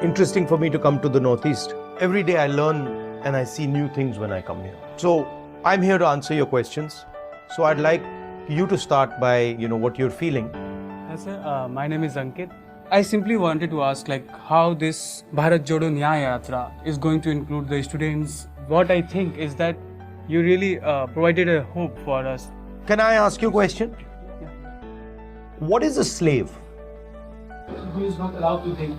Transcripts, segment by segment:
interesting for me to come to the Northeast. Every day I learn and I see new things when I come here. So I'm here to answer your questions. So I'd like you to start by, what you're feeling. Hi sir, my name is Ankit. I simply wanted to ask how this Bharat Jodo Nyaya Yatra is going to include the students. What I think is that you really provided a hope for us. Can I ask you a question? Yeah. What is a slave? Who is not allowed to think.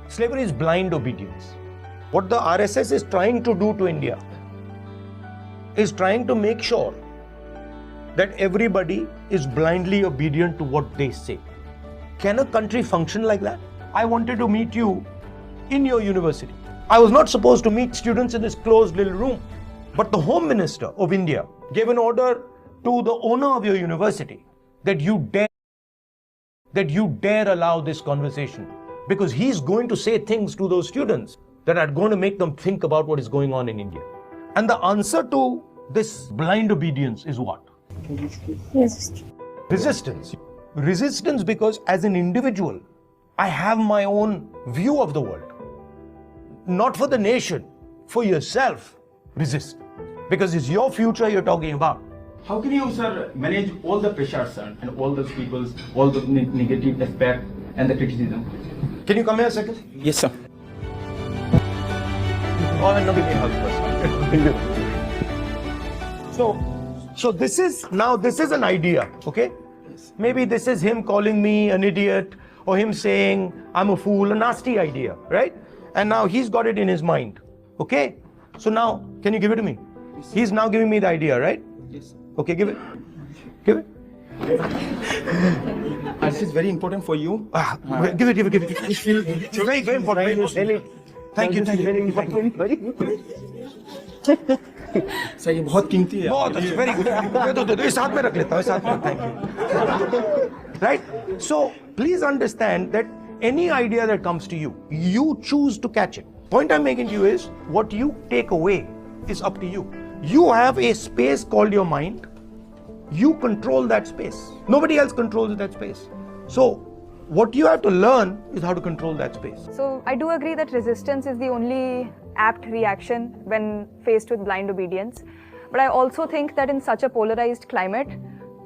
Slavery is blind obedience. What the RSS is trying to do to India is trying to make sure that everybody is blindly obedient to what they say. Can a country function like that? I wanted to meet you in your university. I was not supposed to meet students in this closed little room, but the Home Minister of India gave an order to the owner of your university that you dare allow this conversation, because he's going to say things to those students that are going to make them think about what is going on in India. And the answer to this blind obedience is what? Resistance. Resistance because as an individual, I have my own view of the world. Not for the nation, for yourself. Resist. Because it's your future you're talking about. How can you, sir, manage all the pressure, sir, and all those people's, all the negative aspect and the criticism? Can you come here a second? Yes, sir. Oh, no, give me a hug first. So this is an idea, okay? Maybe this is him calling me an idiot or him saying I'm a fool, a nasty idea, right? And now he's got it in his mind, okay? So now, can you give it to me? He's now giving me the idea, right? Yes. Okay, give it. Give it. This is very important for you. Give it. It's very, very important. Thank you. Sir ये बहुत कीमती है. बहुत अच्छा, very good. दे दो, साथ में रख लेता हूँ, साथ में. Thank you. Right? So please understand that any idea that comes to you, you choose to catch it. Point I'm making to you is what you take away is up to you. You have a space called your mind. You control that space. Nobody else controls that space. So what you have to learn is how to control that space. So I do agree that resistance is the only apt reaction when faced with blind obedience. But I also think that in such a polarized climate,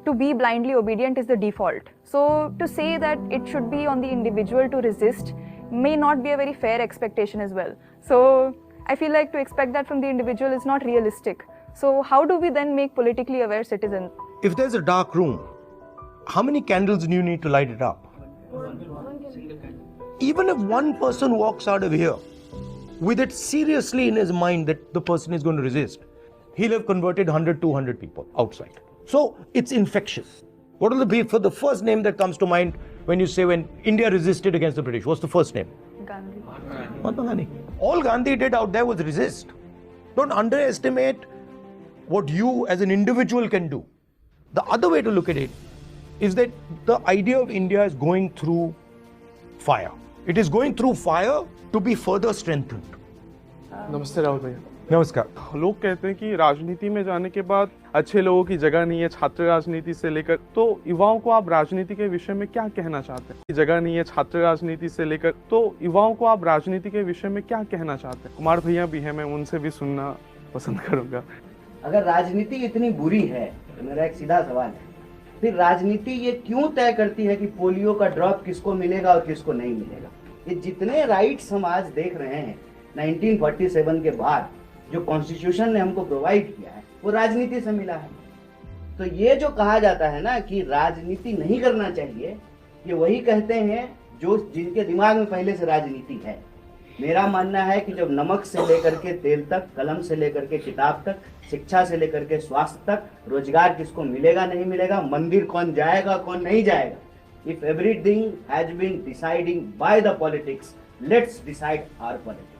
to be blindly obedient is the default. So to say that it should be on the individual to resist may not be a very fair expectation as well. So I feel like to expect that from the individual is not realistic. So how do we then make politically aware citizens? If there's a dark room, how many candles do you need to light it up? Even if one person walks out of here with it seriously in his mind that the person is going to resist, he'll have converted 100, 200 people outside. So it's infectious. What will be for the first name that comes to mind when you say when India resisted against the British? What's the first name? Gandhi. Mahatma Gandhi. All Gandhi did out there was resist. Don't underestimate what you as an individual can do. The other way to look at it is that the idea of India is going through fire. It is going through fire to be further strengthened. नमस्ते राहुल भैया. नमस्कार. लोग कहते हैं कि राजनीति में जाने के बाद अच्छे लोगों की जगह नहीं है, छात्र राजनीति से लेकर. तो युवाओं को आप राजनीति के विषय में क्या कहना चाहते हैं? जगह नहीं है छात्र राजनीति से लेकर. तो युवाओं को आप राजनीति के विषय में क्या कहना चाहते हैं? कुमार भैया भी हैं, मैं उनसे भी सुनना पसंद करूंगा. अगर राजनीति इतनी बुरी है तो मेरा एक सीधा सवाल है, फिर राजनीति ये क्यों तय करती है कि पोलियो का ड्रॉप किसको मिलेगा और किसको नहीं मिलेगा? ये जितने राइट्स हम आज देख रहे हैं 1947 के बाद जो कॉन्स्टिट्यूशन ने हमको प्रोवाइड किया है वो राजनीति से मिला है. तो ये जो कहा जाता है ना कि राजनीति नहीं करना चाहिए, ये वही कहते हैं जो जिनके दिमाग में पहले से राजनीति है. मेरा मानना है कि जब नमक से लेकर के तेल तक, कलम से लेकर के किताब तक, शिक्षा से लेकर के स्वास्थ्य तक, रोजगार किसको मिलेगा नहीं मिलेगा, मंदिर कौन जाएगा कौन नहीं जाएगा, if everything has been deciding by the politics, let's decide our politics.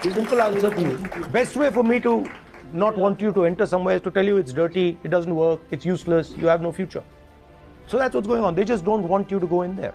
Simple answer to you. Best way for me to not want you to enter somewhere is to tell you it's dirty, it doesn't work, it's useless, you have no future. So that's what's going on. They just don't want you to go in there.